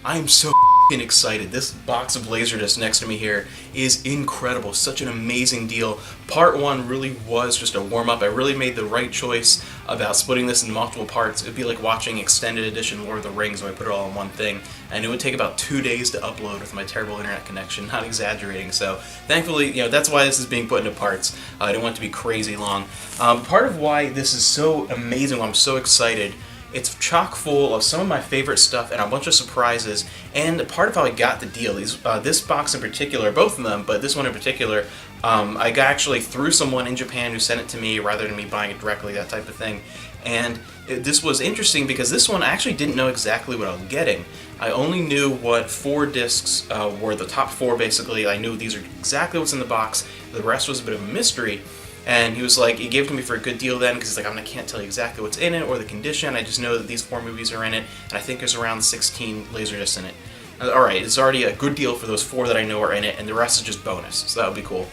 I am so excited. This box of LaserDisc next to me here is incredible. Such an amazing deal. Part 1 really was just a warm-up. I really made the right choice about splitting this in multiple parts. It would be like watching extended edition Lord of the Rings where I put it all in one thing. And it would take about 2 days to upload with my terrible internet connection, not exaggerating. So thankfully, that's why this is being put into parts. I didn't want it to be crazy long. Part of why this is so amazing, why I'm so excited, it's chock full of some of my favorite stuff and a bunch of surprises, and part of how I got the deal. This box in particular, both of them, but this one in particular, I got actually through someone in Japan who sent it to me rather than me buying it directly, that type of thing. And this was interesting because this one I actually didn't know exactly what I was getting. I only knew what 4 discs were, the top 4 basically. I knew these are exactly what's in the box. The rest was a bit of a mystery. And he was like, he gave it to me for a good deal then, because he's like, I can't tell you exactly what's in it or the condition. I just know that these 4 movies are in it, and I think there's around 16 LaserDiscs in it. Alright, it's already a good deal for those 4 that I know are in it, and the rest is just bonus, so that would be cool.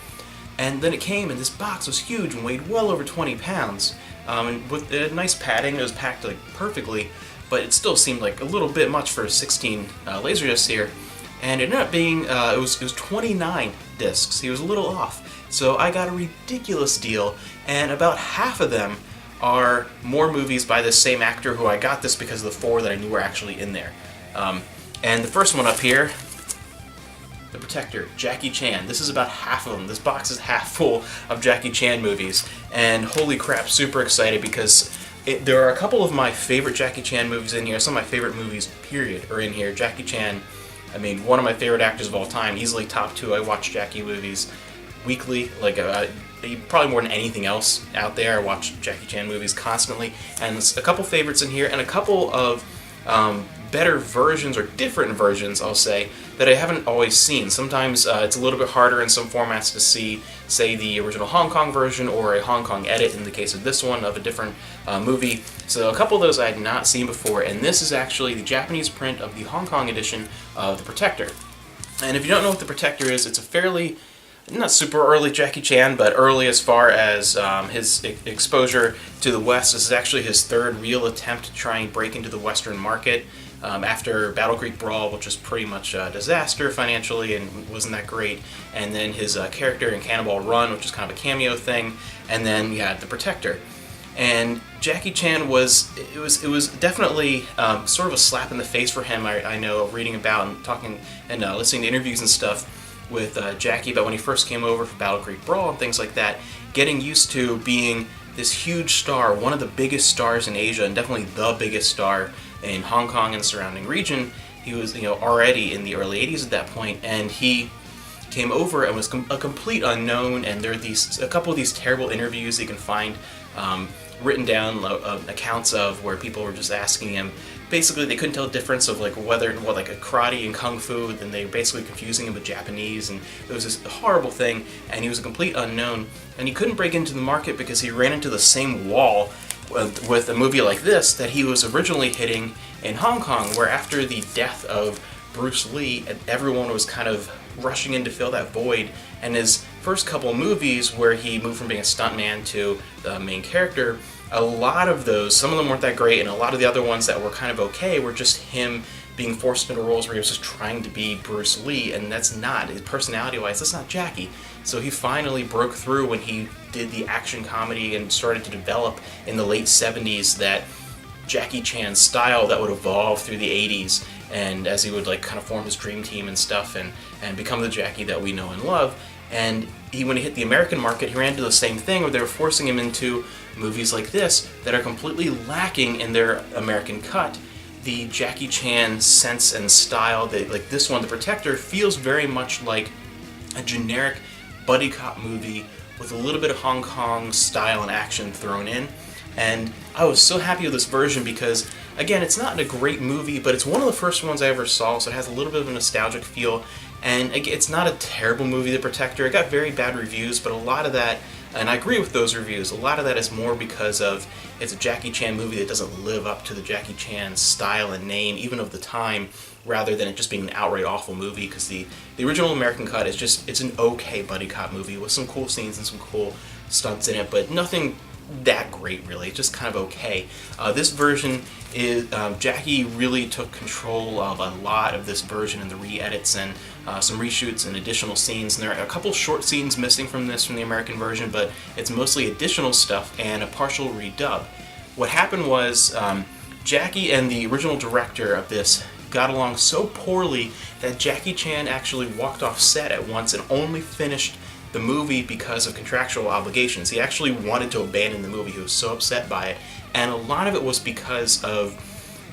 And then it came, and this box was huge and weighed well over 20 pounds. And with nice padding, it was packed like perfectly, but it still seemed like a little bit much for 16 LaserDiscs here. And it ended up being, it was 29 discs. He was a little off. So I got a ridiculous deal, and about half of them are more movies by the same actor who I got this because of the 4 that I knew were actually in there. And the first one up here, The Protector, Jackie Chan. This is about half of them. This box is half full of Jackie Chan movies, and holy crap, super excited because there are a couple of my favorite Jackie Chan movies in here. Some of my favorite movies, period, are in here. Jackie Chan, I mean, one of my favorite actors of all time, easily top 2. I watch Jackie movies weekly, like probably more than anything else out there. I watch Jackie Chan movies constantly, and there's a couple favorites in here, and a couple of better versions, or different versions, I'll say, that I haven't always seen. Sometimes it's a little bit harder in some formats to see, say, the original Hong Kong version, or a Hong Kong edit, in the case of this one, of a different movie. So a couple of those I had not seen before, and this is actually the Japanese print of the Hong Kong edition of The Protector. And if you don't know what The Protector is, it's a fairly, not super early Jackie Chan, but early as far as his exposure to the West. This is actually his 3rd real attempt to try and break into the Western market after Battle Creek Brawl, which was pretty much a disaster financially and wasn't that great, and then his character in Cannonball Run, which is kind of a cameo thing, and then you had The Protector. And Jackie Chan was definitely sort of a slap in the face for him. I know, reading about and talking and listening to interviews and stuff with Jackie about when he first came over for Battle Creek Brawl and things like that, getting used to being this huge star, one of the biggest stars in Asia, and definitely the biggest star in Hong Kong and the surrounding region. He was, already in the early 80s at that point, and he came over and was a complete unknown, and there are a couple of these terrible interviews you can find written down accounts of where people were just asking him. Basically, they couldn't tell the difference of like a karate and kung fu, then they were basically confusing him with Japanese, and it was this horrible thing, and he was a complete unknown, and he couldn't break into the market because he ran into the same wall with a movie like this that he was originally hitting in Hong Kong, where after the death of Bruce Lee, everyone was kind of rushing in to fill that void, and his first couple movies where he moved from being a stuntman to the main character, a lot of those, some of them weren't that great, and a lot of the other ones that were kind of okay were just him being forced into roles where he was just trying to be Bruce Lee, and that's not, personality-wise, that's not Jackie. So he finally broke through when he did the action comedy and started to develop in the late 70s that Jackie Chan style that would evolve through the 80s, and as he would kind of form his dream team and stuff and become the Jackie that we know and love. And when he hit the American market, he ran into the same thing where they were forcing him into movies like this that are completely lacking in their American cut. The Jackie Chan sense and style, like this one, The Protector, feels very much like a generic buddy cop movie with a little bit of Hong Kong style and action thrown in. And I was so happy with this version because, again, it's not a great movie, but it's one of the first ones I ever saw, so it has a little bit of a nostalgic feel. And it's not a terrible movie, The Protector. It got very bad reviews, but a lot of that, and I agree with those reviews, a lot of that is more because of it's a Jackie Chan movie that doesn't live up to the Jackie Chan style and name, even of the time, rather than it just being an outright awful movie, because the original American cut is just, it's an okay buddy cop movie with some cool scenes and some cool stunts in it, but nothing that great, really. It's just kind of okay. This version is Jackie really took control of a lot of this version and the re-edits and some reshoots and additional scenes. And there are a couple short scenes missing from the American version, but it's mostly additional stuff and a partial redub. What happened was Jackie and the original director of this got along so poorly that Jackie Chan actually walked off set at once and only finished the movie because of contractual obligations. He actually wanted to abandon the movie. He was so upset by it. And a lot of it was because of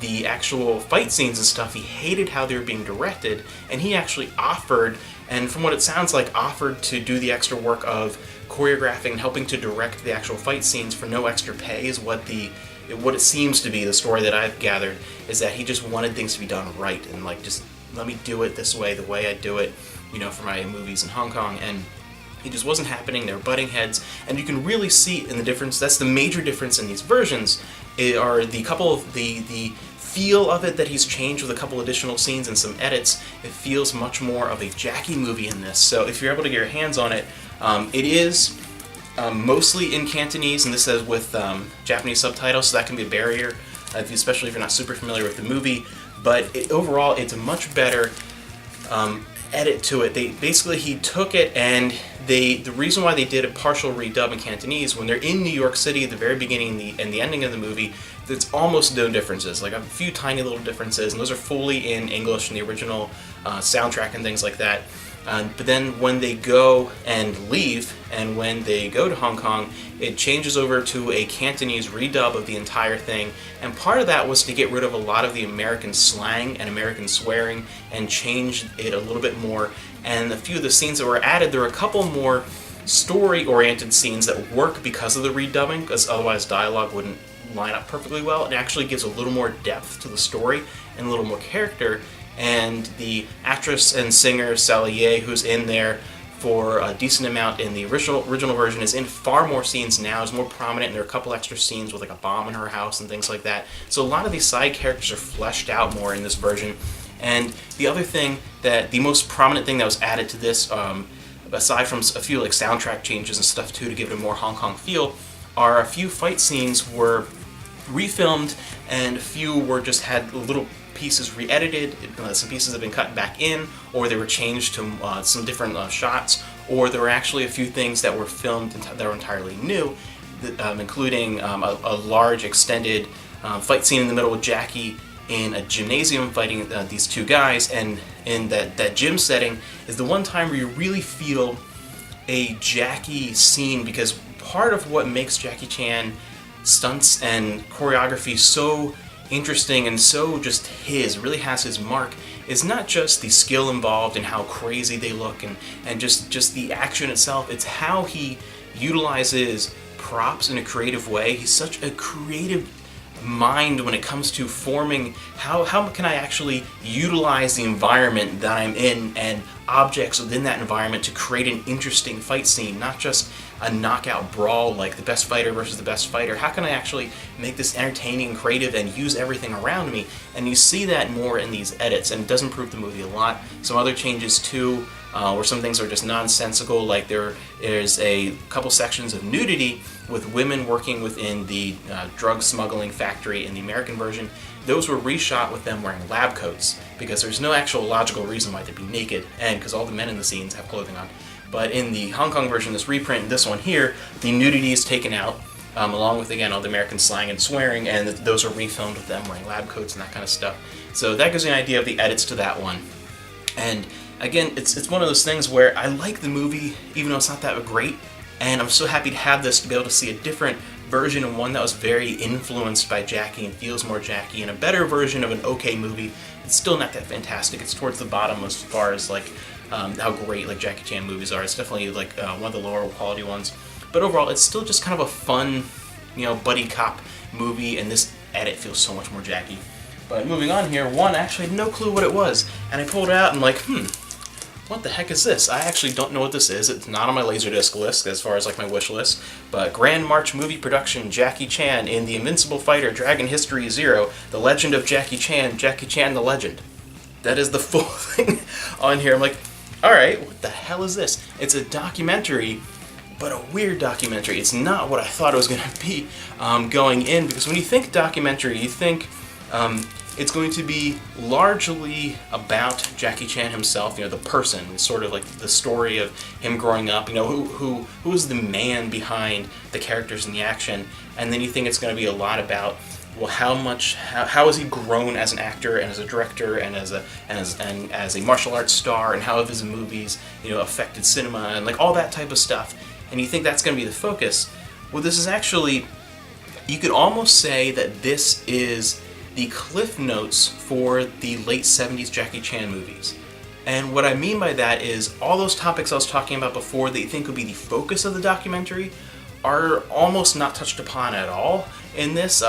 the actual fight scenes and stuff. He hated how they were being directed, and he actually offered, and from what it sounds like, offered to do the extra work of choreographing and helping to direct the actual fight scenes for no extra pay. Is what it seems to be. The story that I've gathered is that he just wanted things to be done right, and like, just let me do it this way, the way I do it, for my movies in Hong Kong. And it just wasn't happening. They were butting heads, and you can really see in the difference. That's the major difference in these versions. Are the couple of the feel of it that he's changed with a couple additional scenes and some edits. It feels much more of a Jackie movie in this. So if you're able to get your hands on it, it is mostly in Cantonese, and this is with Japanese subtitles, so that can be a barrier, especially if you're not super familiar with the movie. But overall, it's a much better edit to it. He took it, and the reason why they did a partial redub in Cantonese, when they're in New York City at the very beginning and the ending of the movie, there's almost no differences, like a few tiny little differences, and those are fully in English in the original soundtrack and things like that. But then when they go and leave, and when they go to Hong Kong, it changes over to a Cantonese redub of the entire thing. And part of that was to get rid of a lot of the American slang and American swearing and change it a little bit more. And a few of the scenes that were added, there were a couple more story-oriented scenes that work because of the redubbing, because otherwise dialogue wouldn't line up perfectly well. It actually gives a little more depth to the story and a little more character. And the actress and singer Sally Ye, who's in there for a decent amount in the original version, is in far more scenes now, is more prominent, and there are a couple extra scenes with like a bomb in her house and things like that. So a lot of these side characters are fleshed out more in this version. And the other thing, that the most prominent thing that was added to this, aside from a few like soundtrack changes and stuff too to give it a more Hong Kong feel, are a few fight scenes were refilmed, and a few were just had little pieces re-edited, some pieces have been cut back in, or they were changed to some different shots, or there were actually a few things that were filmed that were entirely new, including a large extended fight scene in the middle with Jackie in a gymnasium fighting these two guys, and in that gym setting is the one time where you really feel a Jackie scene, because part of what makes Jackie Chan stunts and choreography so interesting and so just really has his mark, is not just the skill involved and how crazy they look and just the action itself. It's how he utilizes props in a creative way. He's such a creative mind when it comes to forming how can I actually utilize the environment that I'm in and objects within that environment to create an interesting fight scene, not just a knockout brawl like the best fighter versus the best fighter. How can I actually make this entertaining and creative and use everything around me? And you see that more in these edits, and it does improve the movie a lot. Some other changes too, where some things are just nonsensical, like there's a couple sections of nudity with women working within the drug smuggling factory in the American version. Those were reshot with them wearing lab coats, because there's no actual logical reason why they'd be naked, and because all the men in the scenes have clothing on. But in the Hong Kong version, this reprint, this one here, the nudity is taken out, along with, again, all the American slang and swearing, and those are refilmed with them wearing lab coats and that kind of stuff. So that gives you an idea of the edits to that one. And again, it's one of those things where I like the movie, even though it's not that great, and I'm so happy to have this, to be able to see a different version, and one that was very influenced by Jackie and feels more Jackie, and a better version of an okay movie. It's still not that fantastic. It's towards the bottom as far as like how great like Jackie Chan movies are. It's definitely like one of the lower quality ones. But overall, it's still just kind of a fun, buddy cop movie, and this edit feels so much more Jackie. But moving on here, I actually had no clue what it was, and I pulled it out and like, what the heck is this? I actually don't know what this is. It's not on my LaserDisc list as far as like my wish list. But Grand March movie production, Jackie Chan in The Invincible Fighter, Dragon History Zero, The Legend of Jackie Chan the Legend. That is the full thing on here. I'm like, alright, what the hell is this? It's a documentary but a weird documentary. It's not what I thought it was going to be going in, because when you think documentary, you think it's going to be largely about Jackie Chan himself, the person, sort of like the story of him growing up, who is the man behind the characters and the action, and then you think it's going to be a lot about, well, how has he grown as an actor and as a director and as a martial arts star, and how have his movies affected cinema and like all that type of stuff, and you think that's going to be the focus. Well, this is actually, you could almost say that this is the cliff notes for the late 70s Jackie Chan movies. And what I mean by that is all those topics I was talking about before that you think would be the focus of the documentary are almost not touched upon at all in this.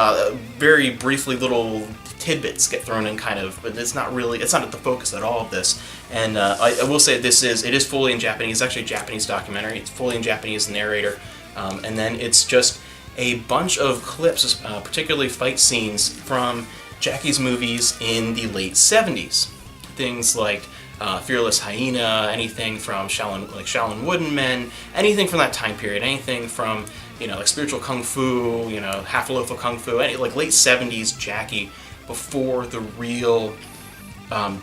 Very briefly, little tidbits get thrown in kind of, but it's not at the focus at all of this. And I will say it is fully in Japanese. It's actually a Japanese documentary. It's fully in Japanese narrator. And then it's just a bunch of clips, particularly fight scenes from Jackie's movies in the late 70s. Things like Fearless Hyena, anything from Shaolin Wooden Men, anything from that time period, anything from like Spiritual Kung Fu, Half a Loaf of Kung Fu, like late 70s Jackie before the real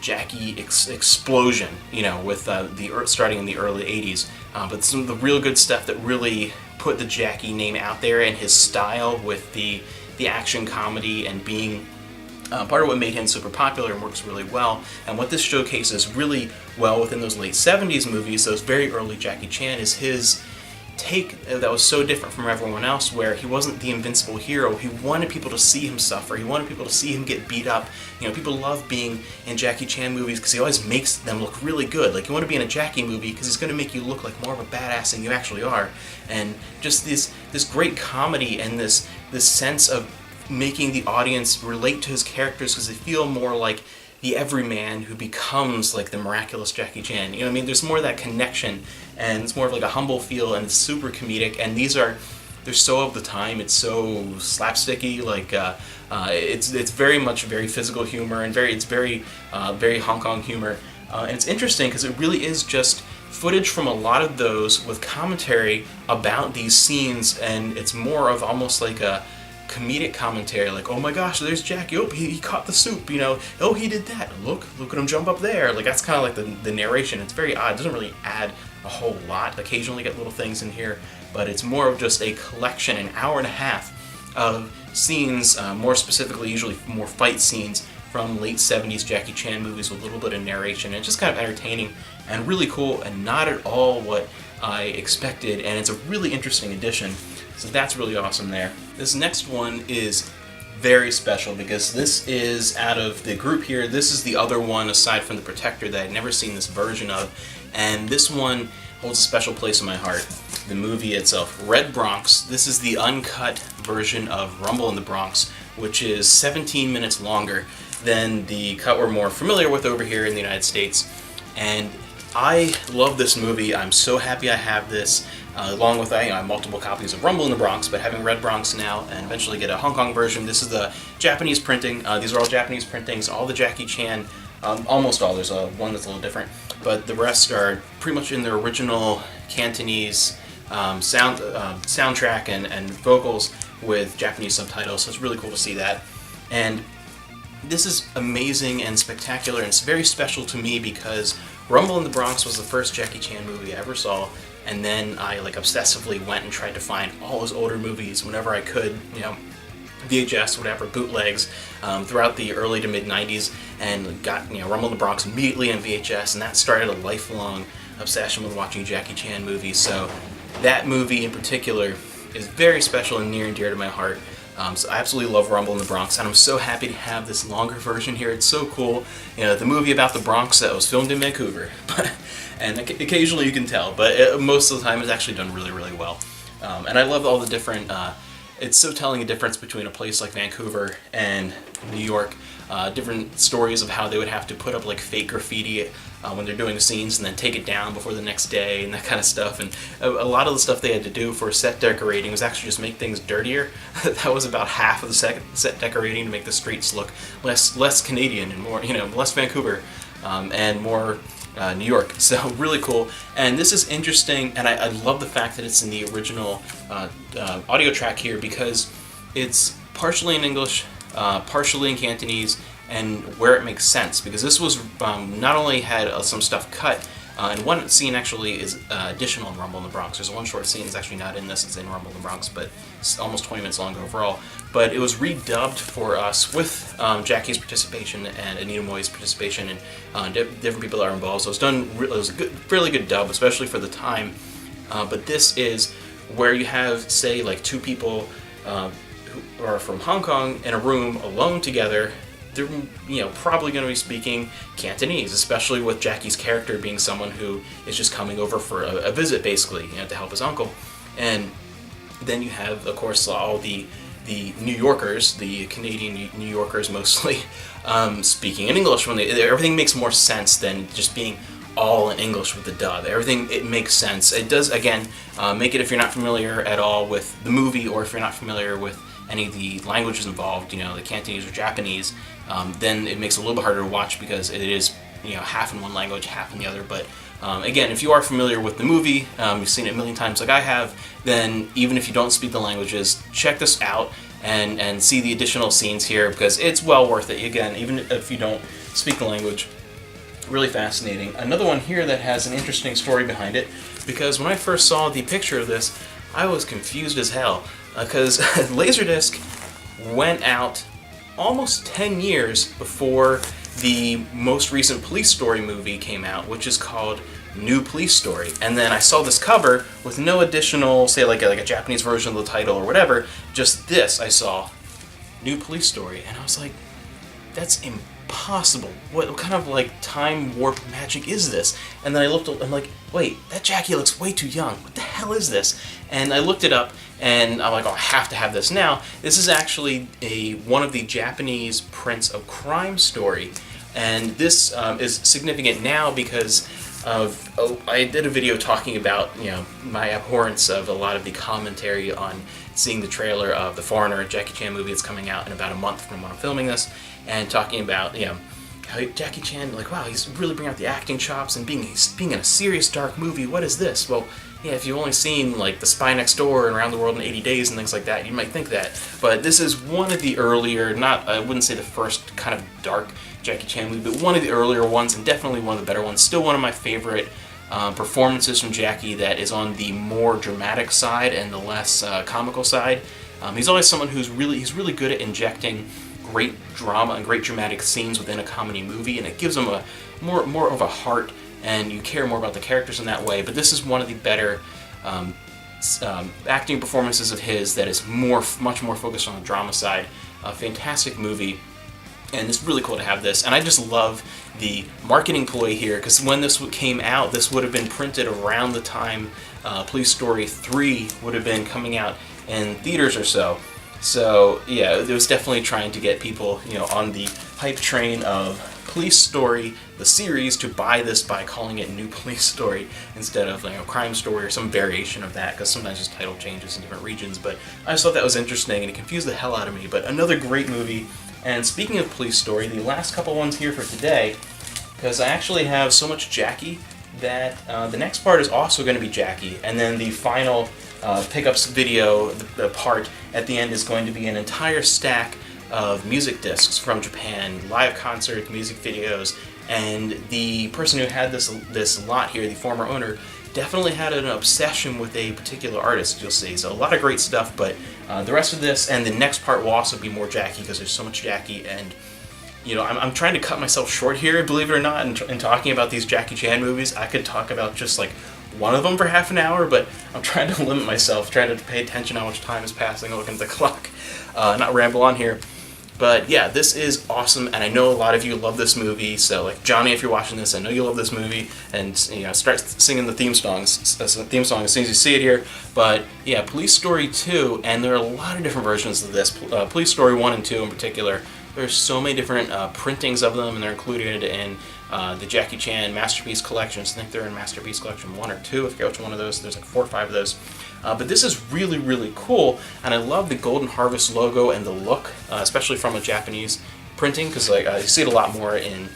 Jackie explosion, with starting in the early 80s. But some of the real good stuff that really put the Jackie name out there and his style with the action comedy and being part of what made him super popular and works really well. And what this showcases really well within those late 70s movies, those very early Jackie Chan, is his take that was so different from everyone else, where he wasn't the invincible hero. He wanted people to see him suffer. He wanted people to see him get beat up. People love being in Jackie Chan movies because he always makes them look really good. Like, you want to be in a Jackie movie because he's going to make you look like more of a badass than you actually are. And just this great comedy and this sense of making the audience relate to his characters because they feel more like the everyman who becomes like the miraculous Jackie Chan. There's more of that connection, and it's more of like a humble feel, and it's super comedic, and they're so of the time. It's so slapsticky, like it's very much very physical humor, and very Hong Kong humor. And it's interesting because it really is just footage from a lot of those with commentary about these scenes, and it's more of almost like a comedic commentary, like, oh my gosh, there's Jackie, oh, he caught the soup, oh, he did that, look at him jump up there. Like, that's kind of like the narration. It's very odd. It doesn't really add a whole lot. Occasionally get little things in here, but it's more of just a collection, an hour and a half of scenes, more specifically usually more fight scenes from late 70s Jackie Chan movies with a little bit of narration. And it's just kind of entertaining and really cool, and not at all what I expected, and it's a really interesting addition. So that's really awesome there. This next one is very special because this is, out of the group here, this is the other one aside from The Protector that I'd never seen this version of, and this one holds a special place in my heart. The movie itself, Red Bronx. This is the uncut version of Rumble in the Bronx, which is 17 minutes longer than the cut we're more familiar with over here in the United States. And I love this movie. I'm so happy I have this. Along with I have multiple copies of Rumble in the Bronx, but having Red Bronx now and eventually get a Hong Kong version. This is the Japanese printing. These are all Japanese printings. All the Jackie Chan, almost all. There's one that's a little different, but the rest are pretty much in their original Cantonese soundtrack and vocals with Japanese subtitles. So it's really cool to see that. And this is amazing and spectacular, and it's very special to me because Rumble in the Bronx was the first Jackie Chan movie I ever saw. And then I obsessively went and tried to find all his older movies whenever I could, VHS, whatever, bootlegs, throughout the early to mid 90s, and got Rumble in the Bronx immediately on VHS, and that started a lifelong obsession with watching Jackie Chan movies. So that movie in particular is very special and near and dear to my heart. So I absolutely love Rumble in the Bronx, and I'm so happy to have this longer version here. It's so cool. The movie about the Bronx that was filmed in Vancouver. And occasionally you can tell, but most of the time it's actually done really, really well. And I love all the different, it's so telling a difference between a place like Vancouver and New York. Different stories of how they would have to put up fake graffiti when they're doing the scenes and then take it down before the next day and that kind of stuff. And a lot of the stuff they had to do for set decorating was actually just make things dirtier. That was about half of the set decorating, to make the streets look less Canadian and more, less Vancouver. and more New York. So really cool. And this is interesting, and I love the fact that it's in the original audio track here, because it's partially in English, partially in Cantonese, and where it makes sense, because this was not only had some stuff cut, and one scene actually is additional in Rumble in the Bronx. There's one short scene that's actually not in this, it's in Rumble in the Bronx, but it's almost 20 minutes long overall. But it was redubbed for us with Jackie's participation and Anita Moy's participation, and different people that are involved. So it was a fairly good dub, especially for the time. But this is where you have, say, like two people who are from Hong Kong in a room alone together. They're probably going to be speaking Cantonese, especially with Jackie's character being someone who is just coming over for a visit, basically, to help his uncle. And then you have, of course, all the New Yorkers, the Canadian New Yorkers mostly, speaking in English. Everything makes more sense than just being all in English with the dub. It makes sense. It does, again, make it, if you're not familiar at all with the movie, or if you're not familiar with any of the languages involved, the Cantonese or Japanese, then it makes it a little bit harder to watch, because it is half in one language, half in the other. But again, if you are familiar with the movie, you've seen it a million times like I have, then even if you don't speak the languages, check this out and see the additional scenes here, because it's well worth it. Again, even if you don't speak the language, really fascinating. Another one here that has an interesting story behind it, because when I first saw the picture of this, I was confused as hell, because LaserDisc went out almost 10 years before the most recent Police Story movie came out, which is called New Police Story. And then I saw this cover with no additional, say like a Japanese version of the title or whatever, just this. I saw New Police Story, and I was like, that's impossible. What kind of like time warp magic is this? And then I'm like, wait, that Jackie looks way too young. What the hell is this? And I looked it up, and I'm like, oh, I have to have this now. This is actually one of the Japanese prints of Crime Story, and this is significant now because I did a video talking about my abhorrence of a lot of the commentary on seeing the trailer of The Foreigner, a Jackie Chan movie that's coming out in about a month from when I'm filming this, and talking about how Jackie Chan, like, wow, he's really bringing out the acting chops and being in a serious dark movie. What is this? Well, yeah, if you've only seen like The Spy Next Door and Around the World in 80 Days and things like that, you might think that. But this is one of the earlier, I wouldn't say the first kind of dark Jackie Chan movie, but one of the earlier ones, and definitely one of the better ones. Still one of my favorite performances from Jackie that is on the more dramatic side and the less comical side. He's always someone who's really good at injecting great drama and great dramatic scenes within a comedy movie, and it gives him a more of a heart, and you care more about the characters in that way. But this is one of the better acting performances of his that is much more focused on the drama side. A fantastic movie, and it's really cool to have this. And I just love the marketing ploy here, because when this came out, this would have been printed around the time Police Story 3 would have been coming out in theaters or so. So yeah, it was definitely trying to get people on the hype train of Police Story, the series, to buy this by calling it New Police Story instead of Crime Story or some variation of that, because sometimes this title changes in different regions. But I just thought that was interesting, and it confused the hell out of me. But another great movie. And speaking of Police Story, the last couple ones here for today, because I actually have so much Jackie that the next part is also going to be Jackie, and then the final pickups video, the part at the end, is going to be an entire stack of music discs from Japan, live concerts, music videos, and the person who had this lot here, the former owner, definitely had an obsession with a particular artist, you'll see. So a lot of great stuff, but the rest of this and the next part will also be more Jackie, because there's so much Jackie, and I'm trying to cut myself short here, believe it or not, in talking about these Jackie Chan movies. I could talk about just like one of them for half an hour, but I'm trying to limit myself, trying to pay attention to how much time is passing, looking at the clock, not ramble on here. But yeah, this is awesome, and I know a lot of you love this movie. So like Johnny, if you're watching this, I know you love this movie, and start singing the theme song as soon as you see it here. But yeah, Police Story 2, and there are a lot of different versions of this. Police Story 1 and 2 in particular. There's so many different printings of them, and they're included in the Jackie Chan Masterpiece Collections. I think they're in Masterpiece Collection 1 or 2, I forget which one of those. There's like 4 or 5 of those. But this is really, really cool, and I love the Golden Harvest logo and the look, especially from a Japanese printing, because you see it a lot more in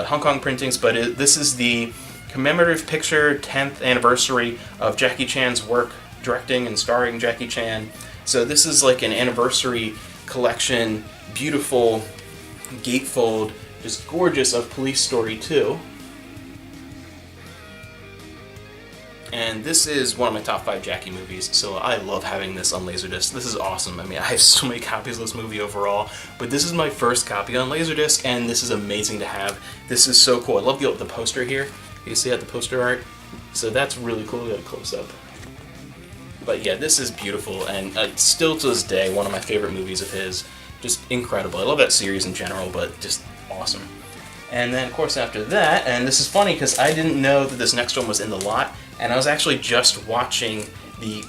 Hong Kong printings, but this is the commemorative picture, 10th anniversary of Jackie Chan's work directing and starring Jackie Chan. So this is like an anniversary collection, beautiful gatefold, just gorgeous, of Police Story 2. And this is one of my top 5 Jackie movies, so I love having this on LaserDisc. This is awesome. I mean, I have so many copies of this movie overall, but this is my first copy on LaserDisc, and this is amazing to have. This is so cool. I love the poster here. You see that, the poster art? So that's really cool. We'll get a close-up. But yeah, this is beautiful, and still to this day, one of my favorite movies of his. Just incredible. I love that series in general, but just awesome. And then, of course, after that, and this is funny because I didn't know that this next one was in the lot, and I was actually just watching the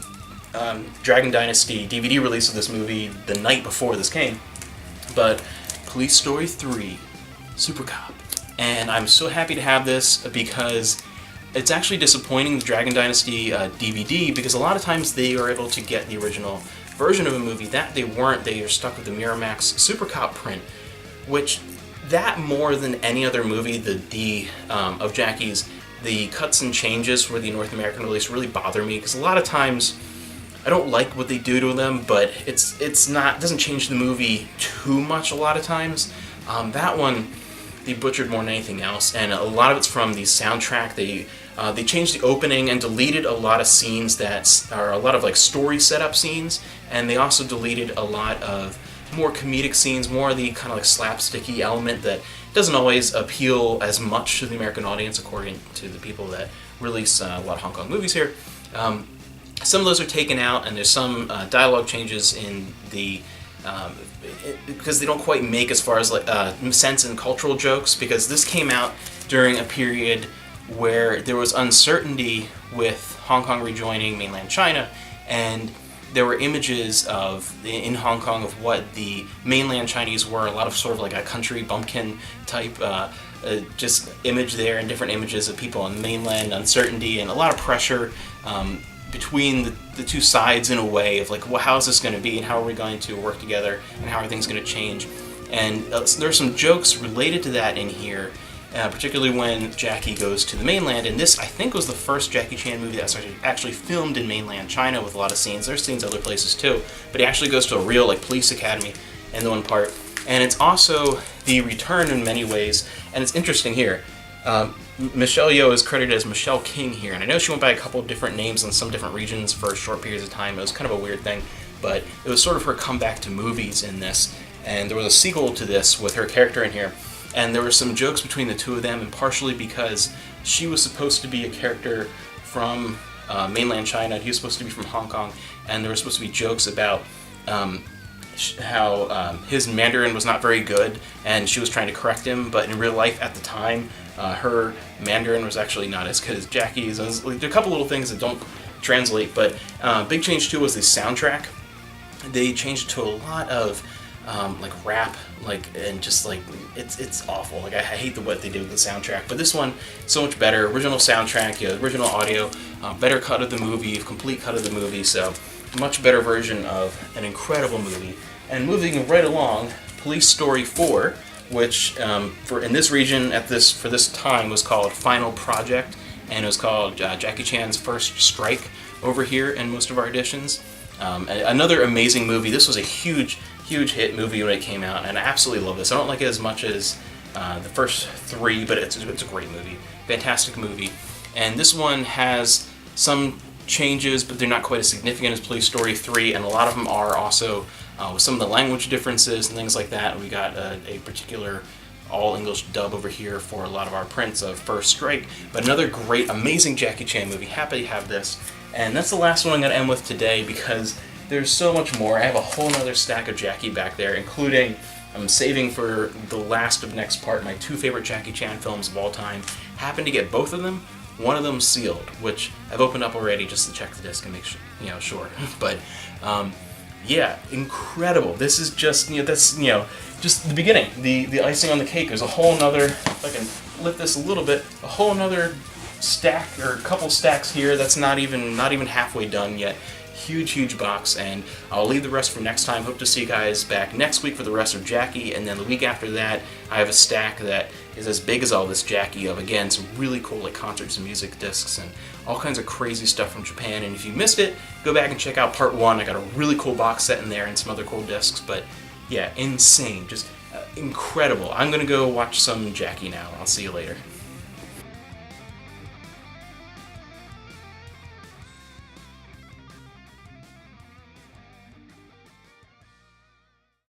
Dragon Dynasty DVD release of this movie the night before this came. But Police Story 3, Super Cop. And I'm so happy to have this because it's actually disappointing, the Dragon Dynasty DVD, because a lot of times they are able to get the original version of a movie. That they weren't. They are stuck with the Miramax Super Cop print, which, that more than any other movie, of Jackie's, the cuts and changes for the North American release really bother me, because a lot of times I don't like what they do to them, but it doesn't change the movie too much a lot of times. That one, they butchered more than anything else, and a lot of it's from the soundtrack. They changed the opening and deleted a lot of scenes that are a lot of like story setup scenes, and they also deleted a lot of more comedic scenes, more of the kind of like slapsticky element that doesn't always appeal as much to the American audience, according to the people that release a lot of Hong Kong movies here. Some of those are taken out, and there's some dialogue changes in the because they don't quite make as far as like sense in cultural jokes, because this came out during a period where there was uncertainty with Hong Kong rejoining mainland China, and there were images in Hong Kong of what the mainland Chinese were, a lot of sort of like a country bumpkin type just image there, and different images of people on the mainland, uncertainty, and a lot of pressure between the two sides in a way of like, well, how is this going to be, and how are we going to work together, and how are things going to change. And there are some jokes related to that in here, particularly when Jackie goes to the mainland, and this, I think, was the first Jackie Chan movie that was actually filmed in mainland China with a lot of scenes. There's scenes other places too, but he actually goes to a real like police academy in the one part. And it's also the return in many ways, and it's interesting here. Michelle Yeoh is credited as Michelle King here, and I know she went by a couple of different names in some different regions for short periods of time. It was kind of a weird thing, but it was sort of her comeback to movies in this, and there was a sequel to this with her character in here. And there were some jokes between the two of them, and partially because she was supposed to be a character from mainland China, he was supposed to be from Hong Kong, and there were supposed to be jokes about how his Mandarin was not very good, and she was trying to correct him, but in real life at the time, her Mandarin was actually not as good as Jackie's. There are a couple little things that don't translate, but big change too was the soundtrack. They changed it to a lot of like rap, and just like it's awful. Like I hate what they did with the soundtrack, but this one so much better. Original soundtrack, original audio, better cut of the movie, complete cut of the movie. So much better version of an incredible movie. And moving right along, Police Story 4, which in this region for this time was called Final Project, and it was called Jackie Chan's First Strike over here in most of our editions. Another amazing movie. This was a huge hit movie when it came out, and I absolutely love this. I don't like it as much as the first 3, but it's a great movie. Fantastic movie. And this one has some changes, but they're not quite as significant as Police Story 3, and a lot of them are also with some of the language differences and things like that. We got a particular all-English dub over here for a lot of our prints of First Strike, but another great, amazing Jackie Chan movie. Happy to have this. And that's the last one I'm going to end with today, because there's so much more. I have a whole nother stack of Jackie back there, including, I'm saving for the last of next part, my 2 favorite Jackie Chan films of all time. Happened to get both of them. One of them sealed, which I've opened up already just to check the disc and make sure, sure. But yeah, incredible. This is just, that's, just the beginning, the icing on the cake. There's a whole nother, if I can lift this a little bit, a whole nother stack or a couple stacks here that's not even halfway done yet. huge box, and I'll leave the rest for next time. Hope to see you guys back next week for the rest of Jackie, and then the week after that, I have a stack that is as big as all this Jackie of, again, some really cool like concerts and music discs and all kinds of crazy stuff from Japan. And if you missed it, go back and check out part 1. I got a really cool box set in there and some other cool discs, but yeah, insane, just incredible. I'm gonna go watch some Jackie now. I'll see you later.